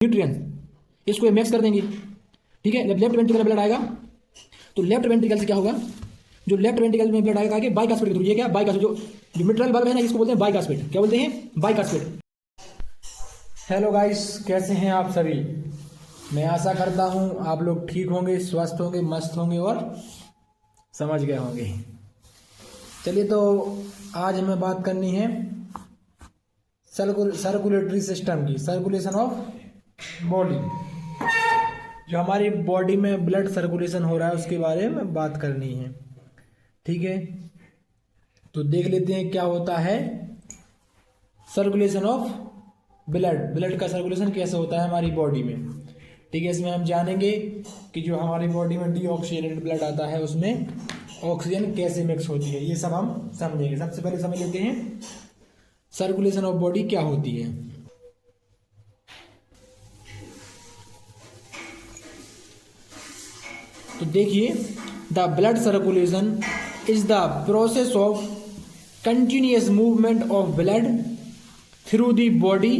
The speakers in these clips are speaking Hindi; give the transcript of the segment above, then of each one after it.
न्यूट्रिएंट्स, इसको मैक्स कर देंगे। ठीक है, जब लेफ्ट वेंट्रिकल में ब्लड आएगा तो लेफ्ट वेंट्रिकल से क्या होगा, जो लेफ्ट वेंट्रिकल में ब्लड आएगा आगे बाइकास्पेट के थ्रू, ये क्या बाइकास्पेट, जो मिट्रल बल्ब है ना इसको बोलते हैं बाइकास्पेट। क्या बोलते हैं? बाइकास्पेट। हेलो गाइस, कैसे हैं आप सभी? मैं आशा करता हूं आप लोग ठीक होंगे, स्वस्थ होंगे, मस्त होंगे और समझ गए होंगे। चलिए, तो आज हमें बात करनी है सर्कुलेटरी सिस्टम की, सर्कुलेशन ऑफ बॉडी। जो हमारी बॉडी में ब्लड सर्कुलेशन हो रहा है उसके बारे में बात करनी है। ठीक है, तो देख लेते हैं क्या होता है सर्कुलेशन ऑफ ब्लड का सर्कुलेशन कैसे होता है हमारी बॉडी में। ठीक है, इसमें हम जानेंगे कि जो हमारी बॉडी में डीऑक्सीजनेटेड ब्लड आता है उसमें ऑक्सीजन कैसे मिक्स होती है, ये सब हम समझेंगे। सबसे पहले समझ लेते हैं सर्कुलेशन ऑफ बॉडी क्या होती है। तो देखिए, the blood circulation is the process of continuous movement of blood through the body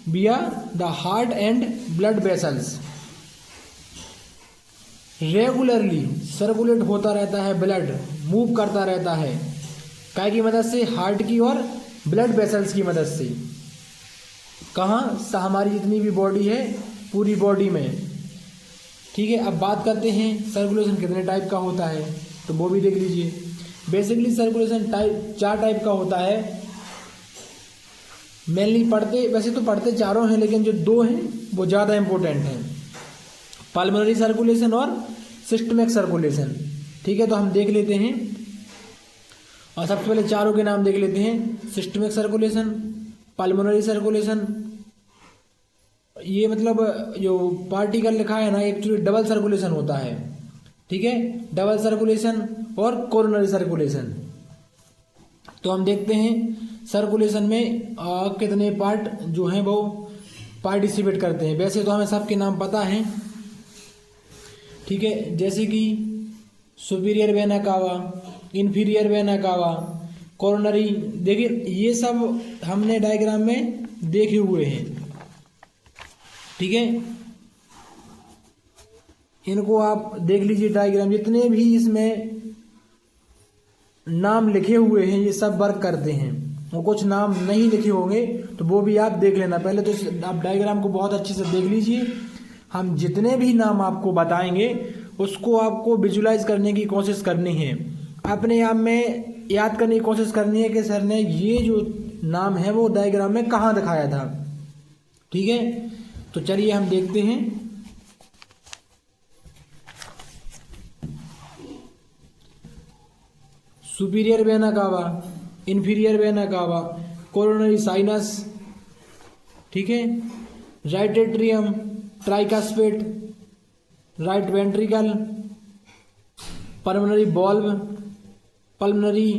via the heart and blood vessels। Regularly circulate होता रहता है ब्लड, मूव करता रहता है काय की मदद से, हार्ट की और ब्लड वेसल्स की मदद से। कहाँ? हमारी जितनी भी बॉडी है पूरी बॉडी में। ठीक है, अब बात करते हैं सर्कुलेशन कितने टाइप का होता है, तो वो भी देख लीजिए। बेसिकली सर्कुलेशन चार टाइप का होता है। मेनली वैसे तो पढ़ते चारों हैं, लेकिन जो दो हैं वो ज़्यादा इंपॉर्टेंट हैं, पल्मोनरी सर्कुलेशन और सिस्टमिक सर्कुलेशन। ठीक है, तो हम देख लेते हैं और सबसे पहले चारों के नाम देख लेते हैं। सिस्टमिक सर्कुलेशन, पल्मोनरी सर्कुलेशन, ये मतलब जो पार्टिकल लिखा है ना, एक्चुअली डबल सर्कुलेशन होता है। ठीक है, डबल सर्कुलेशन और कोरोनरी सर्कुलेशन। तो हम देखते हैं सर्कुलेशन में कितने पार्ट जो हैं वो पार्टिसिपेट करते हैं। वैसे तो हमें सबके नाम पता हैं। ठीक है, जैसे कि superior vena cava, inferior vena cava, coronary. देखिए, ये सब हमने डायग्राम में देखे हुए हैं। ठीक है, इनको आप देख लीजिए डायग्राम, जितने भी इसमें नाम लिखे हुए हैं ये सब वर्क करते हैं। वो कुछ नाम नहीं लिखे होंगे तो वो भी आप देख लेना। पहले तो आप डायग्राम को बहुत अच्छे से देख लीजिए। हम जितने भी नाम आपको बताएंगे उसको आपको विजुलाइज करने की कोशिश करनी है, अपने आप में याद करने की कोशिश करनी है कि सर ने ये जो नाम है वो डायग्राम में कहाँ दिखाया था। ठीक है, तो चलिए हम देखते हैं। Superior vena cava, inferior vena cava, coronary sinus. ठीक है, right atrium, tricuspid, right ventricle, pulmonary valve, pulmonary,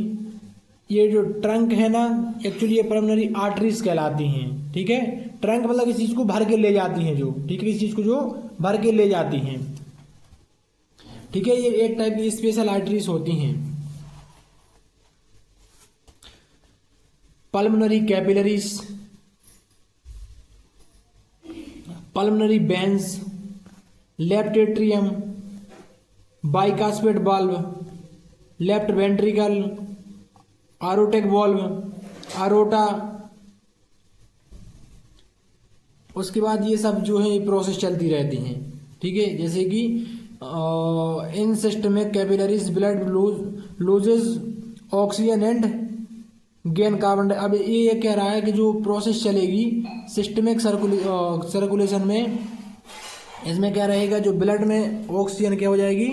ये जो ट्रंक है ना, एक्चुअली ये पल्मोनरी आर्टरीज कहलाती हैं। ठीक है, ट्रंक मतलब इस चीज को भर के ले जाती हैं, जो ठीक है इस चीज को जो भर के ले जाती हैं। ठीक है, ये एक टाइप की स्पेशल आर्टरीज होती हैं। Pulmonary capillaries, pulmonary veins, left atrium, bicuspid valve, left ventricle, aortic valve, aorta. उसके बाद ये सब जो है प्रोसेस चलती रहती हैं। ठीक है, जैसे कि in systemic capillaries blood loses oxygen and gain carbon. अब ये कह रहा है कि जो प्रोसेस चलेगी सिस्टमिक सर्कुलेशन में, इसमें क्या रहेगा, जो ब्लड में ऑक्सीजन क्या हो जाएगी,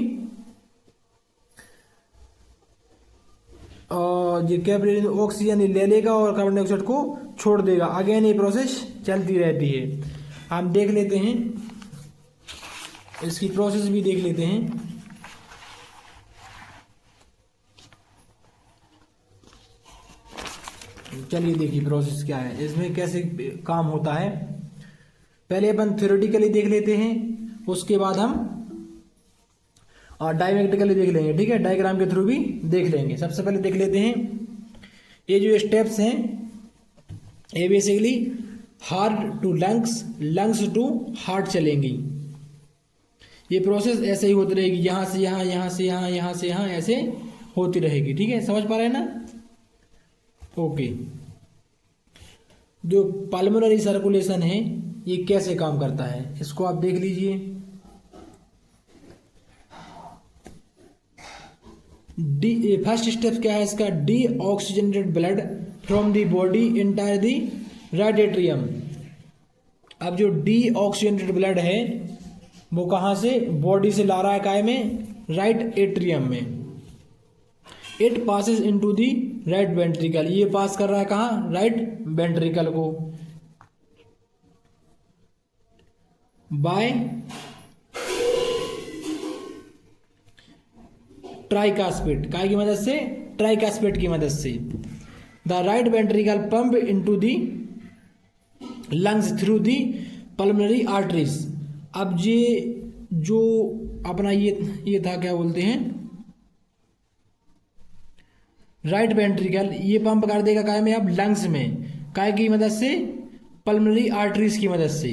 और ये कैपिलरी ऑक्सीजन ले लेगा और कार्बन डाइऑक्साइड को छोड़ देगा। अगेन ये प्रोसेस चलती रहती है। हम देख लेते हैं, इसकी प्रोसेस भी देख लेते हैं। चलिए देखिए प्रोसेस क्या है, इसमें कैसे काम होता है। पहले अपन थ्योरेटिकली देख लेते हैं, उसके बाद हम डायमेट्रिकली देख लेंगे। ठीक है, डायग्राम के थ्रू भी देख लेंगे। सबसे पहले देख लेते हैं ये जो स्टेप्स हैं, ये basically heart to lungs, lungs to heart चलेंगी। ये प्रोसेस ऐसे ही होती रहेगी, यहाँ से यहाँ, यहाँ से यहाँ, यहाँ से यहाँ, ऐसे होती रहेगी। ठीक है, समझ पा रहे हैं ना? ओके। जो पल्मोनरी सर्कुलेशन है ये कैसे काम करता है इसको आप देख लीजिए। फर्स्ट स्टेप क्या है इसका? D oxygenated blood from the body entire the right atrium. अब जो डी ऑक्सीजनेटेड ब्लड है वो कहाँ से? बॉडी से ला रहा है, काय में? राइट एट्रियम में। It passes into the right ventricle, ये पास कर रहा है कहाँ? राइट वेंट्रिकल को। बाय ट्राइकास्पिड, काय की मदद से? ट्राइकास्पिड की मदद से। The right ventricle pump into the lungs through the pulmonary arteries. अब ये जो अपना ये था, क्या बोलते हैं, राइट वेंट्रिकल, ये पंप कर देगा काय में? अब लंग्स में, काय की मदद से? पल्मोनरी आर्टरीज की मदद से।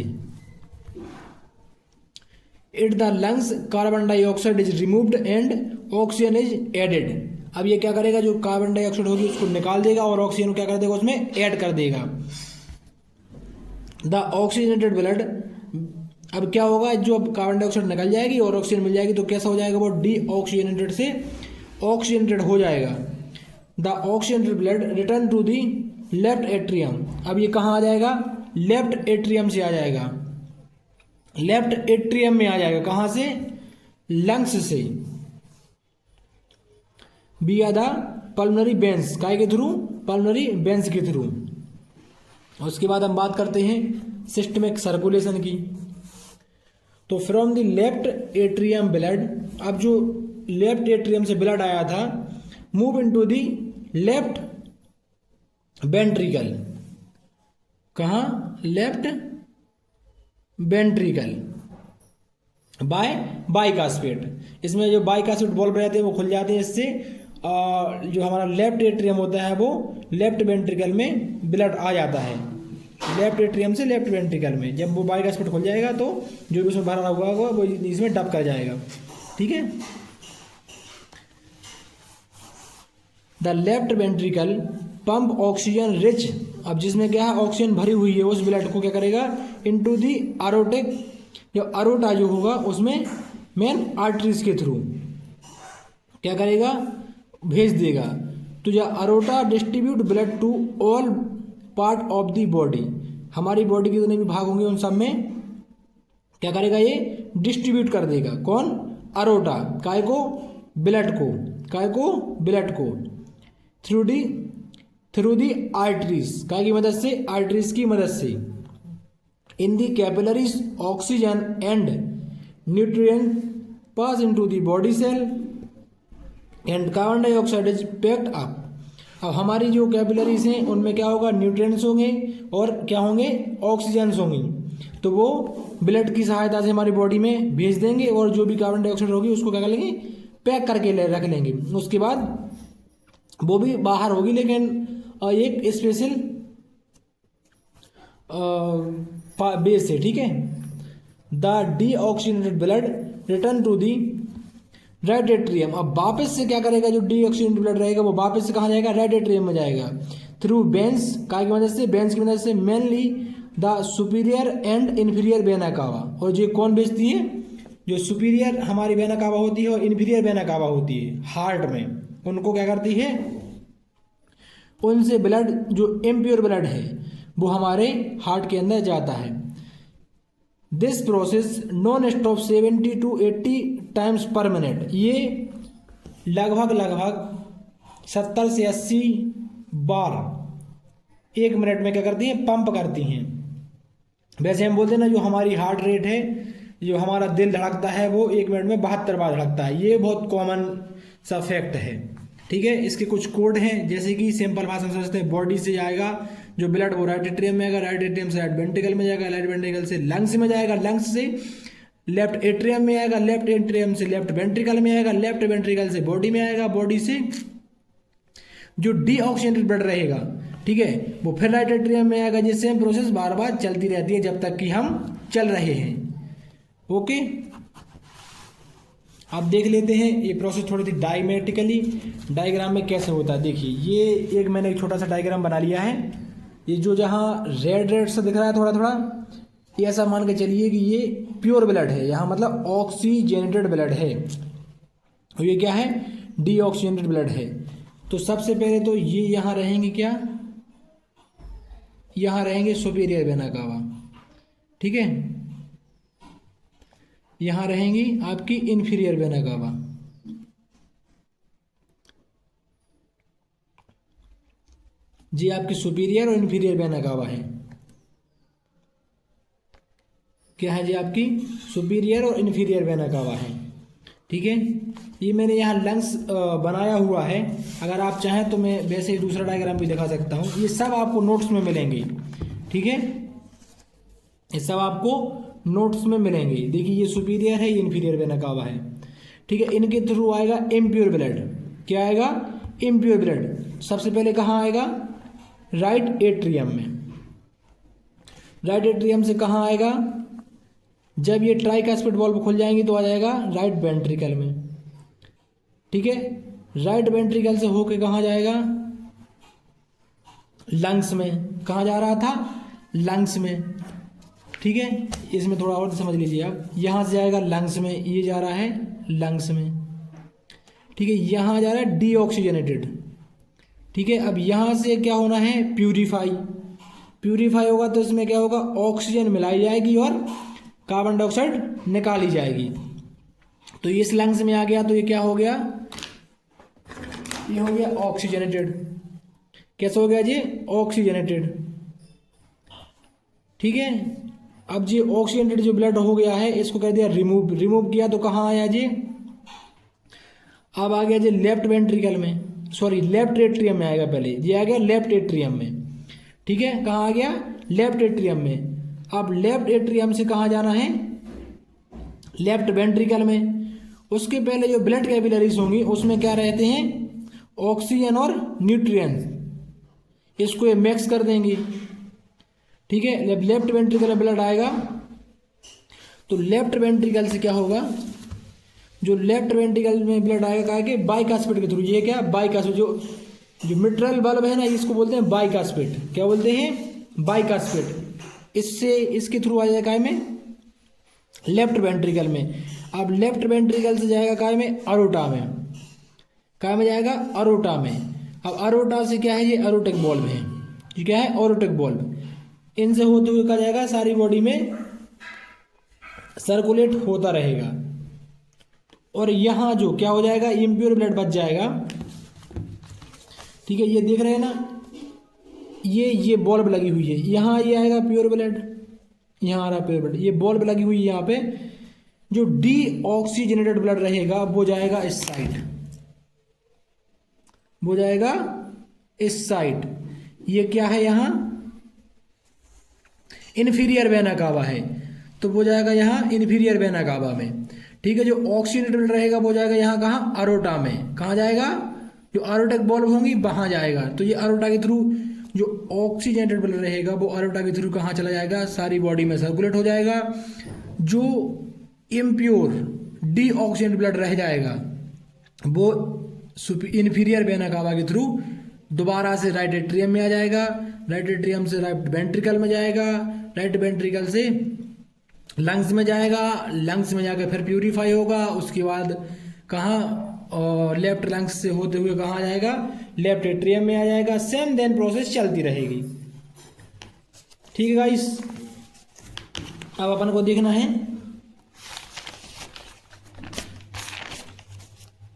It the lungs carbon dioxide is removed and oxygen is added. अब ये क्या करेगा? जो कार्बन डाइऑक्साइड होगी उसको निकाल देगा और ऑक्सीजन को क्या कर देगा? उसमें ऐड कर देगा। द ऑक्सीजनेटेड ब्लड, अब क्या होगा? जो अब कार्बन डाइऑक्साइड निकल जाएगी और ऑक्सीजन मिल जाएगी तो कैसा हो जाएगा? वो डी ऑक्सीजनेटेड से ऑक्सीजनेटेड हो जाएगा। The oxygenated blood return to the left atrium. अब ये कहाँ आ जाएगा? लेफ्ट एट्रियम से आ जाएगा, लेफ्ट एट्रियम में आ जाएगा। कहाँ से? लंग्स से, विया द पल्मोनरी वेन्स, काय के थ्रू? पल्मोनरी वेन्स के थ्रू। उसके बाद हम बात करते हैं सिस्टमिक सर्कुलेशन की। तो from the left atrium blood, अब जो लेफ्ट एट्रियम से ब्लड आया था, move into the left ventricle. कहाँ? Left ventricle by bicuspid. इसमें जो बाइकास्पेट बल्ब रहते हैं वो खुल जाते हैं, इससे जो हमारा लेफ्ट एट्रियम होता है वो लेफ्ट वेंट्रिकल में ब्लड आ जाता है, लेफ्ट एट्रियम से लेफ्ट वेंट्रिकल में। जब वो बाइकास्पेट खुल जाएगा तो जो भी उसमें भरा हुआ होगा वो इसमें डंप कर जाएगा। ठीक है। The left ventricle pump oxygen rich, अब जिसमें क्या है? ऑक्सीजन भरी हुई है, उस ब्लड को क्या करेगा? इनटू दी अरोटिक, जो अरोटा जो होगा उसमें मेन आर्टरीज के थ्रू क्या करेगा? भेज देगा। तो जो aorta distribute blood to all part of the body, हमारी बॉडी के जितने भी भाग होंगे उन सब में क्या करेगा? ये डिस्ट्रीब्यूट कर देगा। कौन? अरोटा। काय को? ब्लड को। काय को? ब्लड को। थ्रू दी आर्टरीज, काय की मदद से? आर्टरीज की मदद से। In the capillaries oxygen and nutrient pass into the body cell and carbon dioxide is packed up. अब हमारी जो कैपिलरीज हैं उनमें क्या होगा? न्यूट्रिएंट्स होंगे और क्या होंगे? ऑक्सीजन्स होंगी। तो वो ब्लड की सहायता से हमारी बॉडी में भेज देंगे और जो भी कार्बन डाइऑक्साइड होगी उसको क्या कर लेंगे? पैक करके रख लेंगे। उसके बाद वो भी बाहर होगी, लेकिन एक स्पेशल बेस है। ठीक है। The deoxygenated blood return to the right atrium. अब वापस से क्या करेगा? जो डी ऑक्सीजनेटेड ब्लड रहेगा वो वापस से कहाँ जाएगा? राइट एट्रियम में जाएगा। थ्रू वेन्स, काय की मदद से? वेन्स की मदद से, mainly the superior and inferior vena कावा। और ये कौन भेजती है? जो सुपीरियर हमारी वेना कावा होती है और इन्फीरियर वेना कावा होती है हार्ट में, उनको क्या करती है? उनसे ब्लड, जो इम्प्योर ब्लड है वो हमारे हार्ट के अंदर जाता है। This process non stop 70 to 80 times पर मिनट। ये लगभग 70 से 80 बार एक मिनट में क्या करती हैं? पंप करती हैं। वैसे हम बोलते हैं ना, जो हमारी हार्ट रेट है, जो हमारा दिल धड़कता है वो एक मिनट में 72 बार धड़कता है। ये बहुत कॉमन सा फैक्ट है। ठीक है। इसके कुछ कोड हैं, जैसे कि सिंपल भाषा में समझते हैं, बॉडी से जाएगा जो ब्लड वो राइट एट्रियम में आएगा, राइट एट्रियम से राइट वेंट्रिकल में जाएगा, राइट वेंट्रिकल से लंग्स में जाएगा, लंग्स से लेफ्ट एट्रियम में आएगा, लेफ्ट एट्रियम से लेफ्ट वेंट्रिकल में आएगा, लेफ्ट वेंट्रिकल से बॉडी में आएगा, बॉडी से जो डीऑक्सीजनेटेड ब्लड रहेगा ठीक है, वो फिर राइट एट्रियम में आएगा। जिससे प्रोसेस बार बार चलती रहती है जब तक कि हम चल रहे हैं। ओके, आप देख लेते हैं ये प्रोसेस थोड़ी सी डायमेट्रिकली डायग्राम में कैसे होता है। देखिए ये एक मैंने एक छोटा सा डायग्राम बना लिया है। ये जो जहाँ रेड रेड से दिख रहा है थोड़ा थोड़ा, ये ऐसा मान के चलिए कि ये प्योर ब्लड है, यहाँ मतलब ऑक्सीजनेटेड ब्लड है। और ये क्या है, डीऑक्सीजनेटेड ब्लड है। तो सबसे पहले तो ये यहाँ रहेंगे क्या, यहाँ रहेंगे सुपीरियर वेना कावा, ठीक है, यहाँ रहेंगी आपकी इन्फीरियर वेना कावा। जी आपकी सुपीरियर और इन्फीरियर वेना कावा है। क्या है जी, आपकी सुपीरियर और इन्फीरियर वेना कावा है, ठीक है। ये मैंने यहाँ लंग्स बनाया हुआ है। अगर आप चाहें तो मैं वैसे ही दूसरा डायग्राम भी दिखा सकता हूँ। ये सब आपको नोट्स में मिलेंगे, ठीक है, ये सब आपको नोट्स में मिलेंगे। देखिए ये सुपीरियर है, ये इन्फीरियर वेना कावा है, ठीक है। इनके थ्रू आएगा इम्प्योर ब्लड। क्या आएगा, इम्प्योर ब्लड। सबसे पहले कहाँ आएगा, राइट एट्रियम में। राइट एट्रियम से कहाँ आएगा, जब ये ट्राइकास्पिड वाल्व खुल जाएंगी तो आ जाएगा राइट वेंट्रिकल में, ठीक है। राइट वेंट्रिकल से होके कहाँ जाएगा, लंग्स में। कहाँ जा रहा था, लंग्स में, ठीक है। इसमें थोड़ा और समझ लीजिए आप, यहाँ से जाएगा लंग्स में, ये जा रहा है लंग्स में, ठीक है। यहाँ जा रहा है डीऑक्सीजनेटेड, ठीक है। अब यहाँ से क्या होना है, प्यूरीफाई। प्यूरीफाई होगा तो इसमें क्या होगा, ऑक्सीजन मिलाई जाएगी और कार्बन डाइऑक्साइड निकाली जाएगी। तो ये इस लंग्स में आ गया तो ये क्या हो गया, ये हो गया ऑक्सीजनेटेड। कैसे हो गया जी, ऑक्सीजनेटेड, ठीक है। अब जी ऑक्सीजनेटेड जो ब्लड हो गया है इसको कर दिया रिमूव। रिमूव किया तो कहाँ आया जी, अब आ गया जी लेफ्ट वेंट्रिकल में, सॉरी लेफ्ट एट्रियम में आएगा। पहले ये आ गया लेफ्ट एट्रियम में, ठीक है। कहाँ आ गया, लेफ्ट एट्रियम में। अब लेफ्ट एट्रियम से कहाँ जाना है, लेफ्ट वेंट्रिकल में। उसके पहले जो ब्लड कैपिलरीज होंगी उसमें क्या रहते हैं, ऑक्सीजन और न्यूट्रिएंट्स, इसको ये मिक्स कर देंगे, ठीक है। जब लेफ्ट वेंट्रिकल में ब्लड आएगा तो लेफ्ट वेंट्रिकल से क्या होगा, जो लेफ्ट वेंट्रिकल में ब्लड आएगा कहा कि बाइकास्पिड के थ्रू। ये क्या, बाइकास्पिड, जो मिट्रल बल्ब है ना, इसको बोलते हैं बाइकास्पिड। क्या बोलते हैं, बाइकास्पिड। इससे इसके थ्रू आ जाएगा काय में, लेफ्ट वेंट्रिकल में। अब लेफ्ट वेंट्रिकल से जाएगा काय में, अरोटा में। काय में जाएगा, अरोटा में। अब अरोटा से क्या है, ये अरोटिक बॉल्व है। ये क्या है, अरोटिक बॉल्व। इनसे होते हुए क्या जाएगा, सारी बॉडी में सर्कुलेट होता रहेगा। और यहाँ जो क्या हो जाएगा, इम्प्योर ब्लड बच जाएगा, ठीक है। ये देख रहे हैं ना, ये बॉल्ब लगी हुई है, यहाँ ये आएगा प्योर ब्लड, यहाँ आ रहा प्योर ब्लड। ये बॉल्ब लगी हुई है यहाँ पे। जो डीऑक्सीजनेटेड ब्लड रहेगा वो जाएगा इस साइड, वो जाएगा इस साइड। ये क्या है, यहाँ इन्फीरियर वेना कावा है, तो वो जाएगा यहाँ इन्फीरियर वेना कावा में, ठीक है। जो ऑक्सीजनेटेड ब्लड रहेगा वो जाएगा यहाँ कहाँ, अरोटा में। कहाँ जाएगा, जो अरोटिक बॉल्ब होंगी वहाँ जाएगा। तो ये अरोटा के थ्रू जो ऑक्सीजनेटेड ब्लड रहेगा वो अरोटा के थ्रू कहाँ चला जाएगा, सारी बॉडी में सर्कुलेट हो जाएगा। जो इम्प्योर डीऑक्सीजनेटेड ब्लड रह जाएगा वो इन्फीरियर वेना कावा के थ्रू दोबारा से राइट एट्रियम में आ जाएगा। राइट एट्रियम से राइट वेंट्रिकल में जाएगा, राइट वेंट्रिकल से लंग्स में जाएगा, लंग्स में जाकर फिर प्यूरीफाई होगा। उसके बाद कहाँ, और लेफ्ट लंग्स से होते हुए कहाँ जाएगा, लेफ्ट एट्रियम में आ जाएगा। सेम देन प्रोसेस चलती रहेगी, ठीक है गाइस। अब अपन को देखना है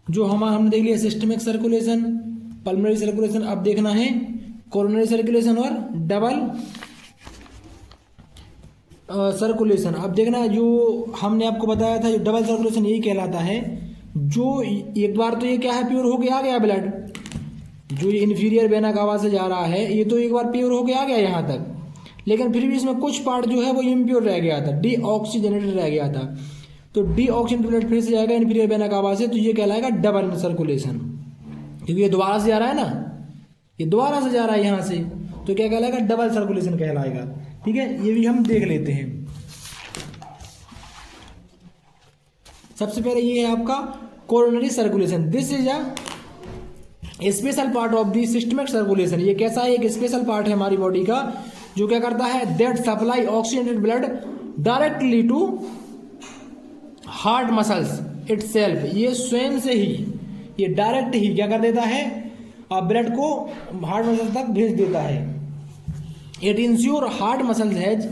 जो हमने देख लिया सिस्टमिक सर्कुलेशन, पल्मोनरी सर्कुलेशन। अब देखना है कोरोनरी सर्कुलेशन और डबल सर्कुलेशन। अब देखना, जो हमने आपको बताया था, जो डबल सर्कुलेशन यही कहलाता है। जो एक बार तो ये क्या है, प्योर होके आ गया ब्लड, जो ये इन्फीरियर वेना कावा से जा रहा है, ये तो एक बार प्योर होके आ गया यहाँ तक, लेकिन फिर भी इसमें कुछ पार्ट जो है वो इम्प्योर रह गया था, डीऑक्सीजनेटेड रह गया था। तो डीऑक्सीजनेटेड ब्लड फिर से जाएगा इन्फीरियर वेना कावा से, तो ये कहलाएगा डबल सर्कुलेशन, क्योंकि ये दोबारा से जा रहा है ना, ये दोबारा से जा रहा है यहाँ से। तो क्या कहलाएगा, डबल सर्कुलेशन कहलाएगा। ठीक है, ये भी हम देख लेते हैं। सबसे पहले ये है आपका coronary circulation. This is a special part of the systemic circulation. ये कैसा है, एक स्पेशल पार्ट है हमारी बॉडी का जो क्या करता है, that supply oxygenated blood directly to heart muscles itself. ये स्वयं से ही, ये डायरेक्ट ही क्या कर देता है, ब्लड को हार्ट मसल्स तक भेज देता है। It ensure heart muscles has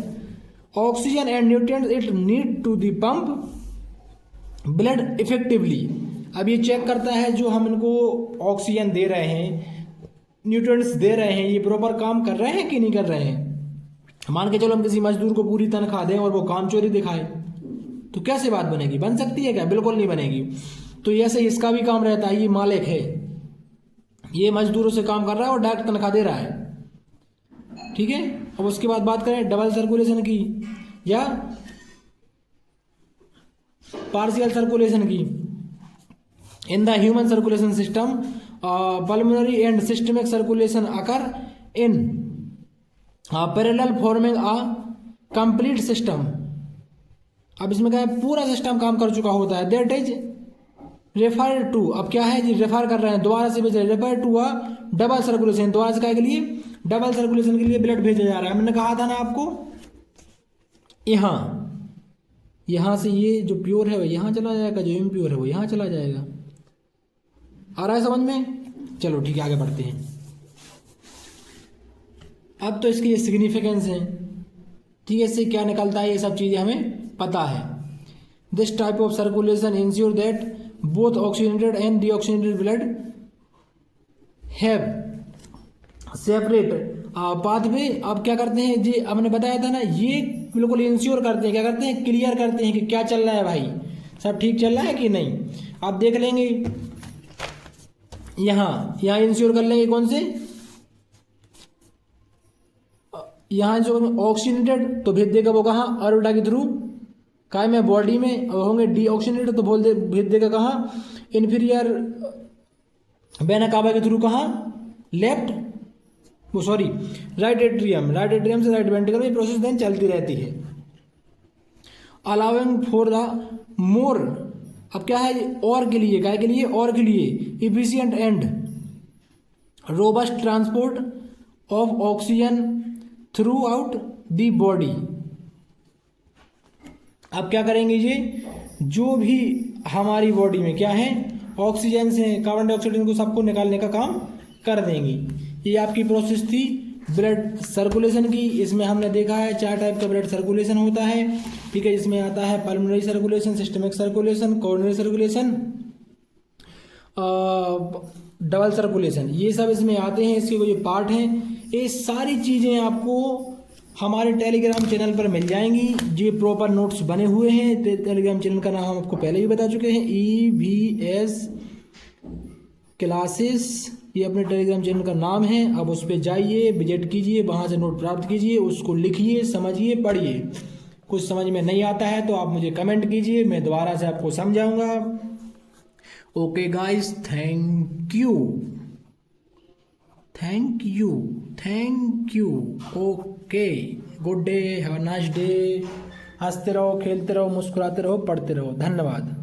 oxygen and nutrients it need to the pump blood effectively. अब ये चेक करता है जो हम इनको ऑक्सीजन दे रहे हैं, न्यूट्रिएंट्स दे रहे हैं, ये प्रॉपर काम कर रहे हैं कि नहीं कर रहे हैं। मान के चलो हम किसी मजदूर को पूरी तनख्वाह दें और वो काम चोरी दिखाए, तो कैसे बात बनेगी, बन सकती है क्या, बिल्कुल नहीं बनेगी। तो ऐसे इसका भी काम रहता है, ये मालिक है, ये मजदूरों से काम कर रहा है और डायरेक्ट तनख्वाह दे रहा है। ठीक है, अब उसके बाद बात करें डबल सर्कुलेशन की या पार्शियल सर्कुलेशन की। In the human circulation system pulmonary and systemic circulation occur in parallel forming a complete system. अब इसमें क्या है, पूरा सिस्टम काम कर चुका होता है। दैट इज रेफर टू, अब क्या है जी, रेफर कर रहे हैं, दोबारा से भेज रहे हैं, refer to a double circulation. दोबारा से क्या के लिए, डबल सर्कुलेशन के लिए ब्लड भेजा जा रहा है। मैंने कहा था ना आपको, यहाँ से ये जो प्योर है वो यहाँ चला जाएगा, जो इम्प्योर है वो यहाँ चला जाएगा। आ रहा है समझ में? चलो ठीक है, आगे बढ़ते हैं। अब तो इसकी ये सिग्निफिकेंस है, ठीक है, इससे क्या निकलता है ये सब चीज़ें हमें पता है। This type of circulation ensure that both oxygenated and deoxygenated blood have separate pathway. अब क्या करते हैं जी, हमने बताया था ना, ये बिल्कुल इंश्योर करते हैं, क्या करते हैं, क्लियर करते हैं कि क्या चल रहा है भाई, सब ठीक चल रहा है कि नहीं। आप देख लेंगे यहाँ इंश्योर कर लेंगे कौन से, यहाँ जो ऑक्सीजनेटेड तो भेज देगा वो कहाँ, अरोटा के थ्रू, काय में बॉडी में होंगे डीऑक्सीजनेटेड तो भेज देगा कहाँ, इन्फीरियर वेना कावा के थ्रू कहाँ, लेफ्ट वो सॉरी राइट एट्रियम से राइट वेंट्रिकल में प्रोसेस देन चलती रहती है। अलाउिंग फॉर द मोर, अब क्या है, और के लिए, काय के लिए, और के लिए efficient and robust transport of oxygen through out the body. अब क्या करेंगे ये, जो भी हमारी बॉडी में क्या है, ऑक्सीजन से कार्बन डाइऑक्साइड को सबको निकालने का काम कर देंगी। ये आपकी प्रोसेस थी ब्लड सर्कुलेशन की। इसमें हमने देखा है 4 टाइप का ब्लड सर्कुलेशन होता है। ठीक है, इसमें आता है pulmonary circulation, systemic circulation, coronary circulation, double circulation, ये सब इसमें आते हैं। इसके जो पार्ट हैं, ये सारी चीज़ें आपको हमारे टेलीग्राम चैनल पर मिल जाएंगी। ये प्रॉपर नोट्स बने हुए हैं। टेलीग्राम चैनल का नाम हम आपको पहले ही बता चुके हैं, EVS क्लासेस, ये अपने टेलीग्राम चैनल का नाम है। अब उस पर जाइए, विजिट कीजिए, वहाँ से नोट प्राप्त कीजिए, उसको लिखिए, समझिए, पढ़िए। कुछ समझ में नहीं आता है तो आप मुझे कमेंट कीजिए, मैं दोबारा से आपको समझाऊंगा। Okay guys, thank you. Okay, good day, have a nice day. हंसते रहो, खेलते रहो, मुस्कुराते रहो, पढ़ते रहो। धन्यवाद।